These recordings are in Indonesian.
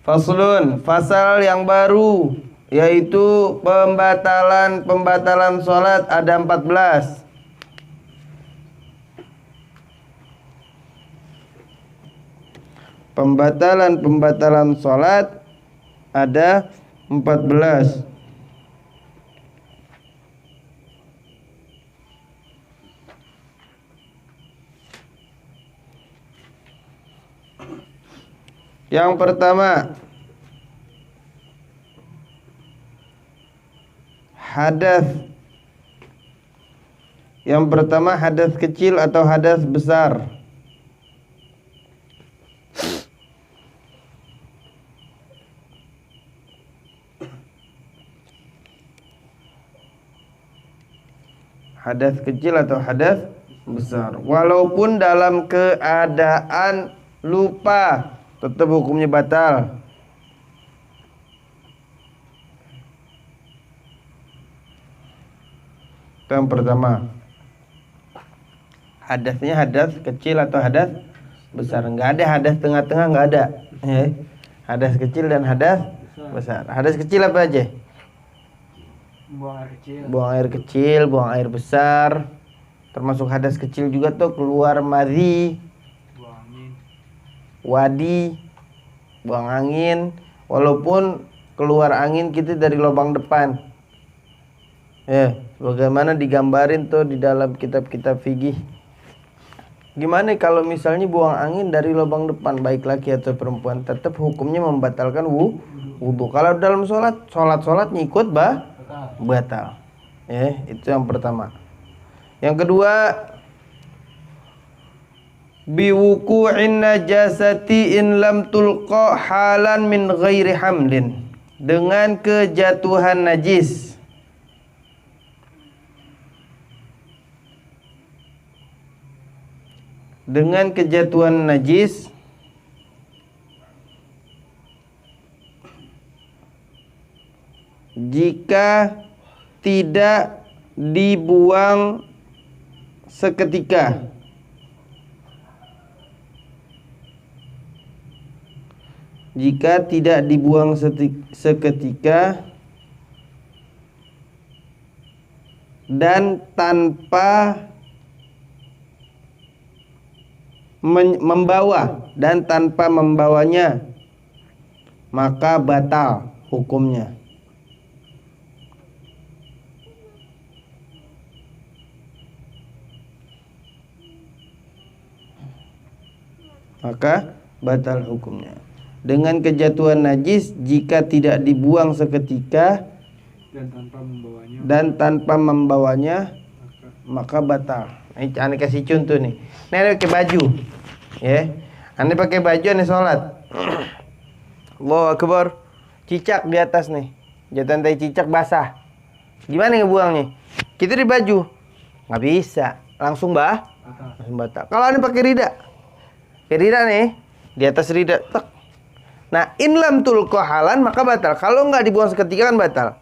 Faslun, fasal yang baru, yaitu pembatalan sholat ada 14. Pembatalan sholat ada 14. Yang pertama, hadas. Yang pertama, hadas kecil atau hadas besar. Hadas kecil atau hadas besar. Walaupun dalam keadaan lupa, tetap hukumnya batal. Itu yang pertama. Hadasnya hadas kecil atau hadas besar. Enggak ada hadas tengah-tengah, enggak ada. Hadas kecil dan hadas besar. Hadas kecil apa aja? Buang air kecil, buang air besar. Termasuk hadas kecil juga tuh keluar madhi, wadi, buang angin. Walaupun keluar angin kita dari lubang depan. Bagaimana digambarin tuh di dalam kitab-kitab fikih. Gimana kalau misalnya buang angin dari lubang depan, baik laki atau perempuan, tetap hukumnya membatalkan wudu. Kalau dalam sholat ngikut batal. Itu yang pertama. Yang kedua, biwuku'in najasati in lam tulqa halan min ghairi hamlin. Dengan kejatuhan najis. Dengan kejatuhan najis jika tidak dibuang seketika. Jika tidak dibuang seketika dan tanpa membawanya, maka batal hukumnya. Dengan kejatuhan najis jika tidak dibuang seketika dan tanpa membawanya, maka batal. Ini kasih contoh nih. Ini pakai baju, Ane pakai baju, ane sholat. Allahu Akbar. Cicak di atas nih, jatuhan tai cicak basah. Gimana ngebuangnya? Kita di baju, nggak bisa, langsung batal. Kalau ane pakai rida nih, di atas rida, tek. Nah, in lam tulqa halan, maka batal. Kalau nggak dibuang seketika kan batal.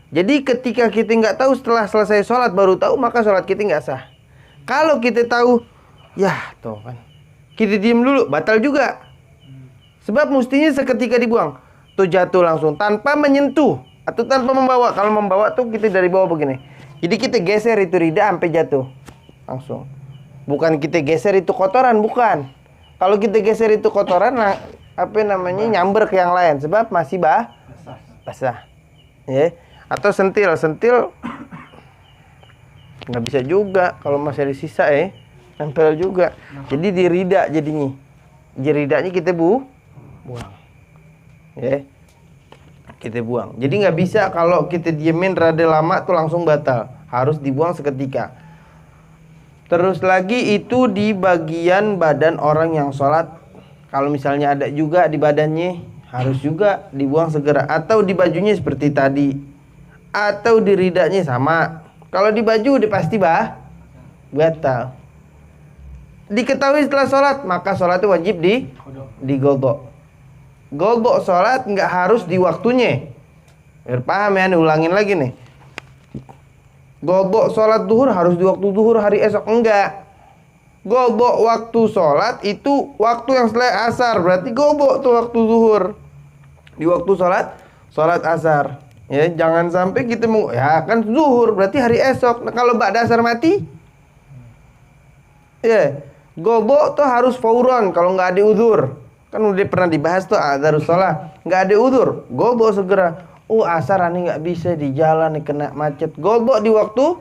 Jadi ketika kita nggak tahu, setelah selesai sholat baru tahu, maka sholat kita nggak sah. Kalau kita tahu, tuh kan, kita diem dulu, batal juga. Sebab mestinya seketika dibuang, tuh jatuh langsung tanpa menyentuh atau tanpa membawa. Kalau membawa tuh kita dari bawah begini. Jadi kita geser itu rida sampai jatuh langsung. Bukan kita geser itu kotoran, bukan. Kalau kita geser itu kotoran, nyamber ke yang lain, sebab masih basah. Atau sentil nggak bisa juga kalau masih ada sisa, nempel juga. Jadi di rida jadinya. Di ridanya kita buang. Kita buang. Jadi nggak bisa kalau kita diemin rada lama tuh langsung batal. Harus dibuang seketika. Terus lagi itu di bagian badan orang yang sholat. Kalau misalnya ada juga di badannya, harus juga dibuang segera. Atau di bajunya seperti tadi. Atau di ridanya sama. Kalau di baju udah pasti batal. Diketahui setelah sholat, maka sholat itu wajib digodok. Godok sholat nggak harus di waktunya. Biar paham ya, ulangin lagi nih. Godok sholat duhur harus di waktu duhur hari esok, enggak. Godok waktu sholat itu waktu yang setelah asar, berarti godok tuh waktu duhur. Di waktu sholat asar. Ya, jangan sampai kita mau ya kan zuhur berarti hari esok. Nah, kalau ba'da asar mati, ya, gobo tuh harus fauran kalau nggak ada uzur. Kan udah pernah dibahas tuh adzarus shalah. Nggak ada uzur, gobo segera. Oh, asar ini nggak bisa di jalan nih kena macet. Gobo di waktu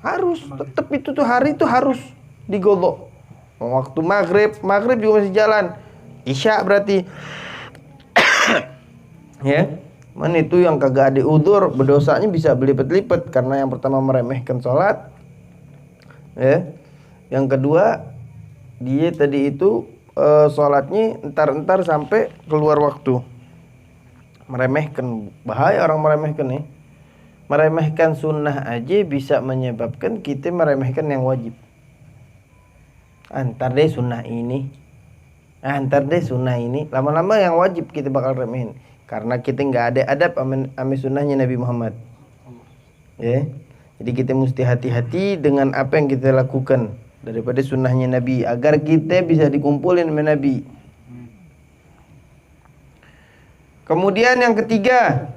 harus tetap itu tuh hari itu harus digobo. Waktu maghrib juga masih jalan. Isya berarti ya. Mana itu yang kagak ada udzur berdosanya bisa berlipat-lipat karena yang pertama meremehkan sholat, ya. Yang kedua dia tadi itu sholatnya entar sampai keluar waktu. Meremehkan, bahaya orang meremehkan nih. Meremehkan sunnah aja bisa menyebabkan kita meremehkan yang wajib. Antar deh sunnah ini, lama-lama yang wajib kita bakal remehin. Karena kita nggak ada adab ame sunnahnya Nabi Muhammad. Ya. Jadi kita mesti hati-hati dengan apa yang kita lakukan daripada sunnahnya Nabi agar kita bisa dikumpulin sama Nabi. Kemudian yang ketiga,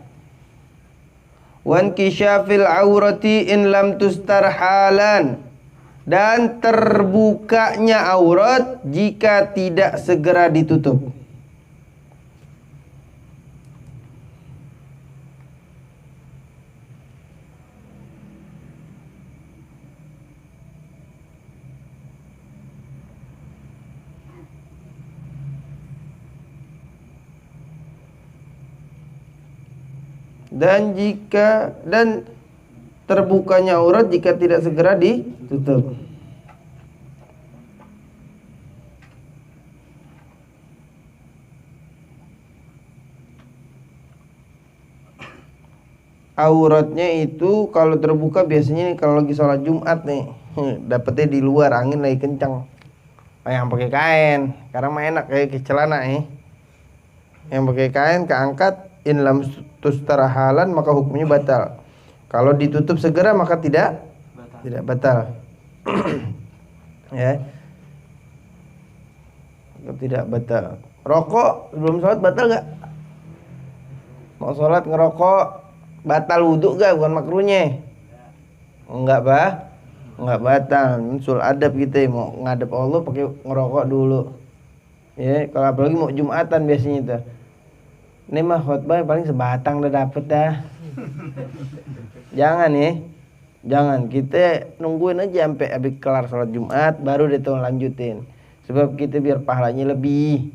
wan kisyafil aurati in lam tustar halan, dan terbukanya aurat jika tidak segera ditutup. Dan terbukanya aurat jika tidak segera ditutup. Auratnya itu kalau terbuka biasanya kalau lagi sholat Jumat nih, dapetnya di luar, angin lagi kencang. Yang pakai kain, karena mah enak kayak ke celana nih. Yang pakai kain keangkat in lam tustar halan maka hukumnya batal. Kalau ditutup segera maka tidak batal. Ya. Tidak batal. Rokok sebelum sholat batal gak? Mau sholat ngerokok batal wudhu gak? Bukan makruhnya. Enggak enggak batal. Usul adab kita mau ngadep Allah pakai ngerokok dulu. Ya, kalau apalagi mau Jumatan biasanya itu. Ini mah khotbah paling sebatang udah dapet dah. Jangan ya. Jangan, kita nungguin aja sampai habis kelar sholat Jumat baru deh tuh lanjutin. Sebab kita biar pahalanya lebih.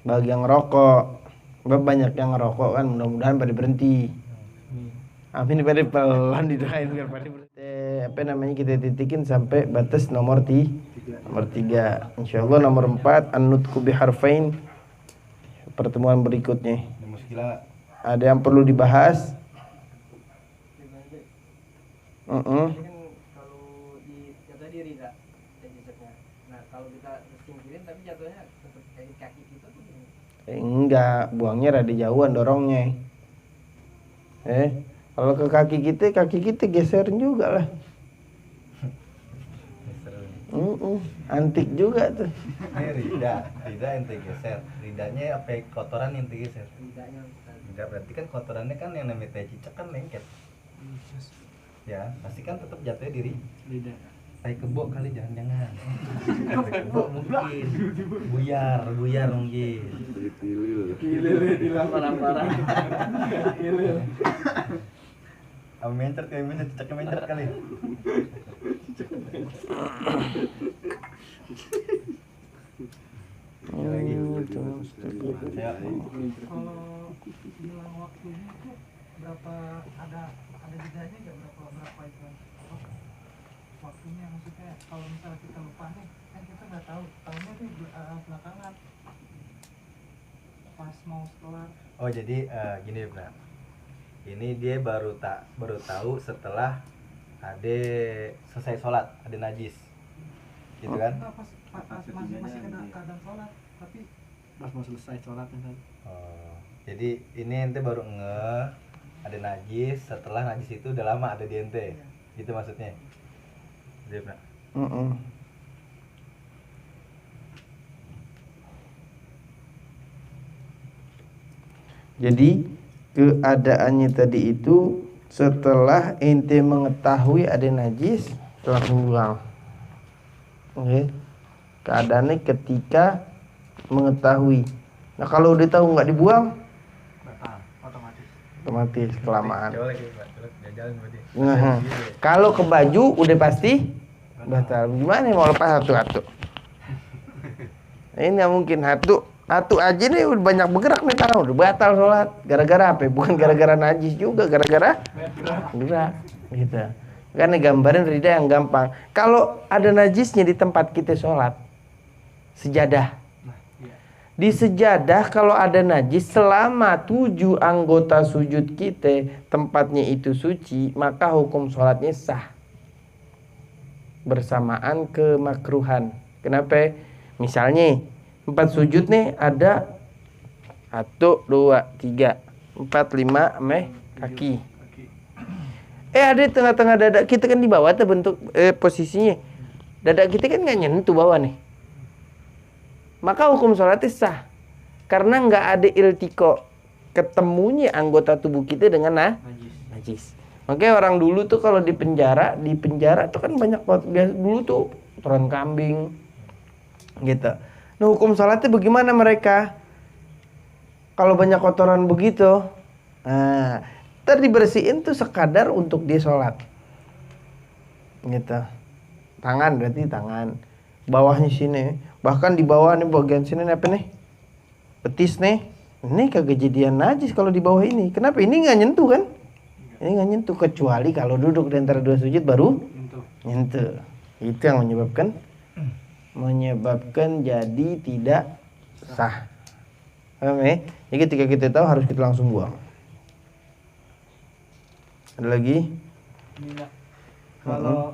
Bagi yang ngerokok. Sebab banyak yang ngerokok kan, mudah-mudahan pada berhenti. Amin, pada pelan didoain biar pada berhenti. Apa namanya kita titikin sampai batas nomor 3. Insyaallah nomor 4 an-nutqu biharfain. Pertemuan berikutnya. Ada yang perlu dibahas? Kalau di jatuh di rida jasadnya. Nah, kalau kita singkirin tapi jatuhnya tetap kayak kaki kita tuh. Enggak, buangnya rada jauhan dorongnya. Kalau ke kaki kita geserin juga lah. Antik juga tuh. Rida ente geser. Ridanya apa kotoran ente geser? Ridanya. Rida berarti kan kotorannya kan yang namanya teh cicak kan lengket. Ya, pasti kan tetap jatuhnya diri. Rida. Tai kebo kali jangan-jangan. Tai kebo mungkin. Buyar mungkin. Kilil di parah-parah. Kilil. Mencret kayak mencret, cicaknya mencret kali. Lagi kalau bilang waktunya tuh berapa ada jedanya nggak berapa itu waktunya, maksudnya kalau misalnya kita lupa nih kan kita nggak tahunya tuh belakangan pas mau kelar. Oh jadi gini Bro, ini dia baru tahu setelah ada selesai sholat ada najis gitu kan? Pas masih keadaan sholat, tapi pas mau selesai sholat kan. Oh, jadi ini ente baru ada najis setelah najis itu udah lama ada di ente, gitu maksudnya? Dia Bro. Jadi keadaannya tadi itu setelah ente mengetahui ada najis langsung buang. Oke. Keadaannya ketika mengetahui. Nah kalau udah tahu nggak dibuang, batal otomatis. otomatis kelamaan. Coba lagi Pak, coba jalan berarti. Nah, kalau ke baju udah pasti batal. Gimana mau lepas satu-satu? Ini nggak mungkin satu aja nih udah banyak bergerak nih tangan udah batal sholat. Gara-gara apa? Bukan gara-gara najis juga, gara-gara gerak. Gitu. Karena gambaran rida yang gampang. Kalau ada najisnya di tempat kita sholat, sejadah. Di sejadah kalau ada najis selama 7 anggota sujud kita tempatnya itu suci, maka hukum sholatnya sah. Bersamaan kemakruhan. Kenapa? Misalnya 4 sujud nih ada 1, 2, 3, 4, 5 ameh kaki. Ada tengah-tengah dada kita kan di bawah tuh bentuk posisinya. Dada kita kan nggak nyentuh bawah nih. Maka hukum sholatnya sah. Karena nggak ada iltiko ketemunya anggota tubuh kita dengan najis. Makanya orang dulu tuh kalau di penjara tuh kan banyak dulu tuh kotoran kambing gitu. Nah hukum sholatnya bagaimana mereka? Kalau banyak kotoran begitu, nah dibersihin tuh sekadar untuk dia sholat gitu. Tangan berarti tangan, bawahnya sini, bahkan di bawah nih bagian sini apa nih, betis nih, ini kagak jadian najis kalau di bawah ini. Kenapa? Ini nggak nyentuh kan? Ini nggak nyentuh, kecuali kalau duduk di antara 2 sujud baru nyentuh. Itu yang menyebabkan jadi tidak sah. Paham ya? Jadi ketika kita tahu harus kita langsung buang. Ada lagi? Ini, kalau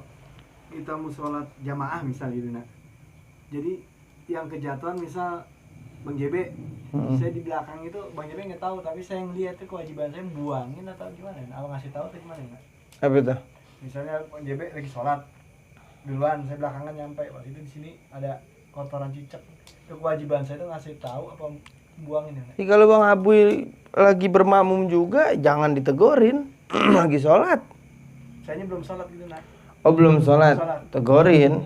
kita mau sholat jamaah misal gitu nak, jadi yang kejatuhan misal Bang JB, saya di belakang itu Bang JB nggak tahu, tapi saya ngeliat itu kewajiban saya buangin atau gimana? Abang ngasih tahu atau gimana nak? Apa itu? Misalnya Bang JB lagi sholat duluan, saya belakangan nyampe, waktu itu di sini ada kotoran cicak, itu kewajiban saya itu ngasih tahu apa buangin ya nak? Kalau Bang Abuy lagi bermakmum juga jangan ditegurin lagi sholat. Saya belum sholat gitu nak. Oh belum sholat, tegurin.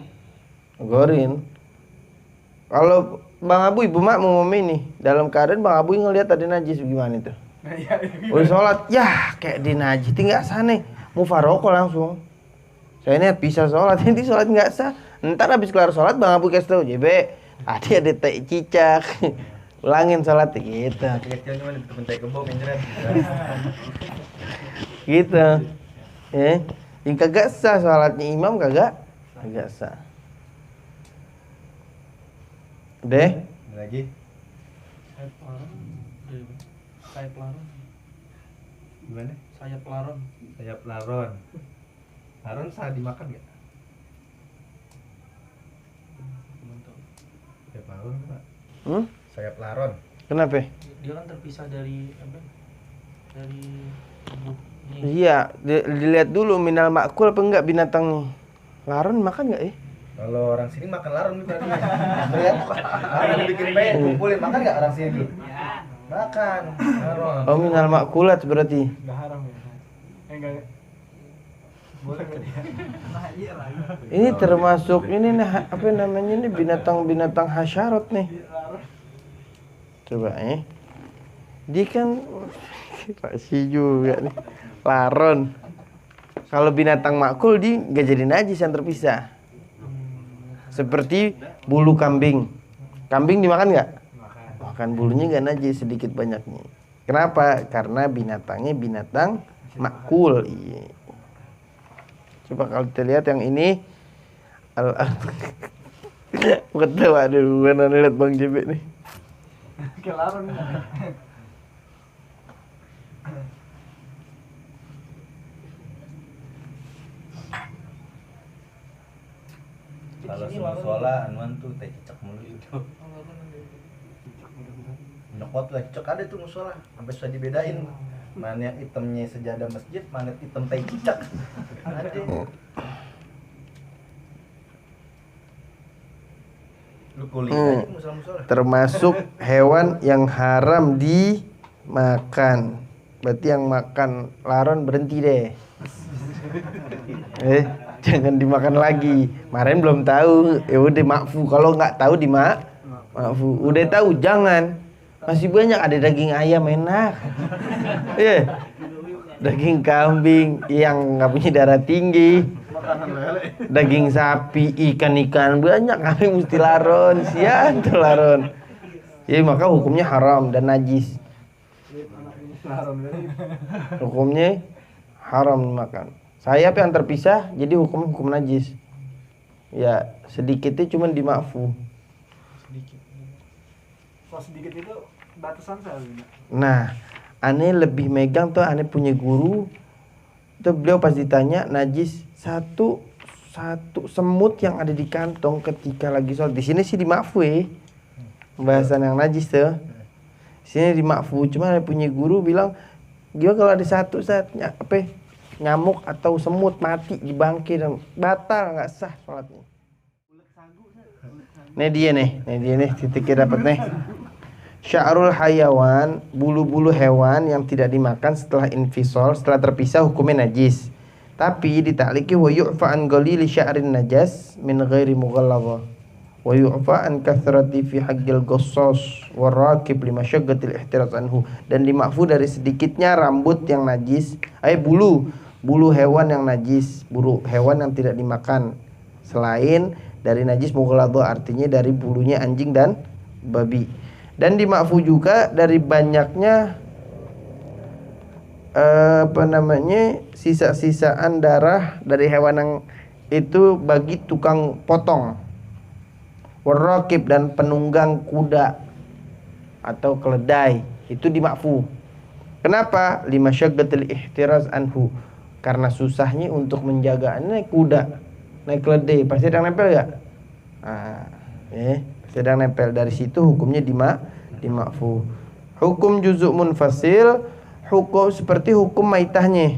Kalau Bang Abuy bermakmum ini dalam keadaan Bang Abuy ngelihat ada najis gimana itu? Udah sholat, ya kayak di najis, nggak sah nih, mufaroko langsung. Saya ini bisa sholat, ini sholat nggak sah. Ntar habis kelar sholat Bang Abuy kasih tahu, JB tadi ada tai cicak, ulangin sholat gitu. Kecil cuma dibentai kebo pinjeran. Gitu. Ya. Yang kagak sah sholatnya imam kagak sah. Deh. Lagi. Sayap laron. Gimana? Sayap laron. Sayap laron. Laron sah dimakan nggak? Sayap laron Pak. Sayap laron. Kenapa? Dia kan terpisah dari apa? Dari tubuh. Iya, dilihat dulu minal makul apa enggak binatangnya. Laron makan enggak ya? Kalau orang sini makan laron nih berarti. Lihat, laron bikin pengen kumpulin makan nggak orang sini? Makan laron. Oh minal makulat berarti. Enggak haram ya. Enggak. Boleh kan ya? Ini termasuk ini nah, apa namanya ini binatang-binatang hasyarat nih. Coba dia kan pasti juga nih. Laron. Kalau binatang makul dia nggak jadi najis yang terpisah. Seperti bulu kambing. Kambing dimakan nggak? Makan bulunya nggak najis sedikit banyaknya. Kenapa? Karena binatangnya binatang makul. Iya. Coba kalau kita lihat yang ini betul, aduh, mana lihat Bang JB nih. Kelaron. Kalau musola anuan tuh teh cicak mulu itu. Nyokot lah cicak ada tuh musola, sampai susah dibedain. Mana yang hitamnya sejadah masjid, mana hitam teh cicak. Ada. Lu kulit aja musola-musola. Termasuk hewan yang haram makan. Berarti yang makan laron berhenti deh. Jangan dimakan lagi. Kemarin belum tahu, ya udah makfu. Kalau nggak tahu makfu. Udah tahu jangan. Masih banyak ada daging ayam enak. Daging kambing yang nggak punya darah tinggi. Daging sapi, ikan banyak kami mesti laron. Sian tuh laron. Jadi maka hukumnya haram dan najis. Hukumnya haram dimakan. Sayap yang terpisah jadi hukum najis. Ya sedikitnya cuma dimakfu. Sedikit. Kalau sedikit itu batasan saya. Nah, aneh lebih megang tuh aneh punya guru. Itu beliau pas ditanya najis satu semut yang ada di kantong ketika lagi sholat. Di sini sih dimakfu ya. Pembahasan yang najis tuh. Di sini dimakfu. Cuma aneh punya guru bilang gimana kalau ada satu nyamuk atau semut mati di bangkai dan batal nggak sah sholatnya. Nih dia nih titiknya dapat nih. Sya'rul hayawan, bulu-bulu hewan yang tidak dimakan setelah infisol, setelah terpisah hukumnya najis. Tapi ditakliki wa yu'fa an qalili sya'rin najas min ghairi mughallazah. Wa yu'fa an kathrati fi haqqil ghassas warakib limasyaqqatil ihtiraz anhu. Dan dimakfu dari sedikitnya rambut yang najis, bulu hewan yang najis, bulu hewan yang tidak dimakan selain dari najis mughallazah, artinya dari bulunya anjing dan babi. Dan dimakfu juga dari banyaknya sisa-sisaan darah dari hewan yang itu bagi tukang potong, warakib dan penunggang kuda atau keledai itu dimakfu. Kenapa? Limasyaqqatil ihtiraz anhu, karena susahnya untuk menjaga. Naik kuda, naik keledai pasti ada yang nempel gak? Sedang nempel. Dari situ hukumnya dimakfu. Hukum juzuk munfasil, hukum seperti hukum maitahnya.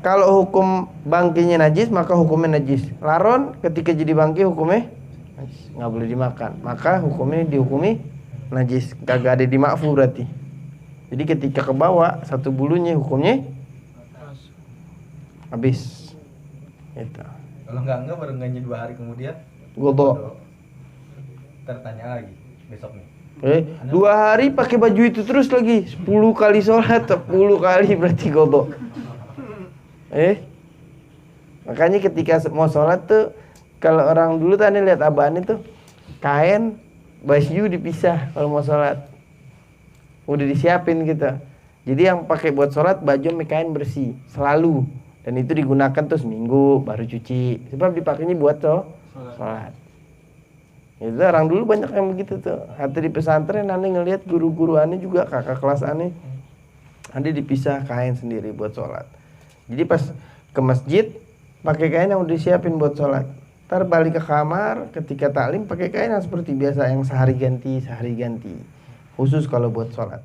Kalau hukum bangkinya najis maka hukumnya najis. Laron ketika jadi bangki hukumnya najis, nggak boleh dimakan. Maka hukumnya dihukumi najis, kagak ada dimakfu berarti. Jadi ketika kebawa satu bulunya hukumnya habis. Gitu. Kalau enggak baru nganyi 2 hari kemudian Godok. Tertanya lagi besok nih. 2 hari pakai baju itu terus lagi 10 kali sholat, 10 kali berarti godok. Makanya ketika mau sholat tuh, kalau orang dulu tadi lihat abang itu kain baju dipisah kalau mau sholat. Udah disiapin gitu. Jadi yang pakai buat sholat baju sama kain bersih selalu, dan itu digunakan tuh seminggu baru cuci. Sebab dipakainya buat sholat. Itu orang dulu banyak yang begitu tuh. Hati di pesantren aneh ngelihat guru-guru aneh juga, kakak kelas aneh, ada dipisah kain sendiri buat sholat. Jadi pas ke masjid pakai kain yang udah disiapin buat sholat. Ntar balik ke kamar ketika taklim pakai kain yang seperti biasa yang sehari ganti. Khusus kalau buat sholat.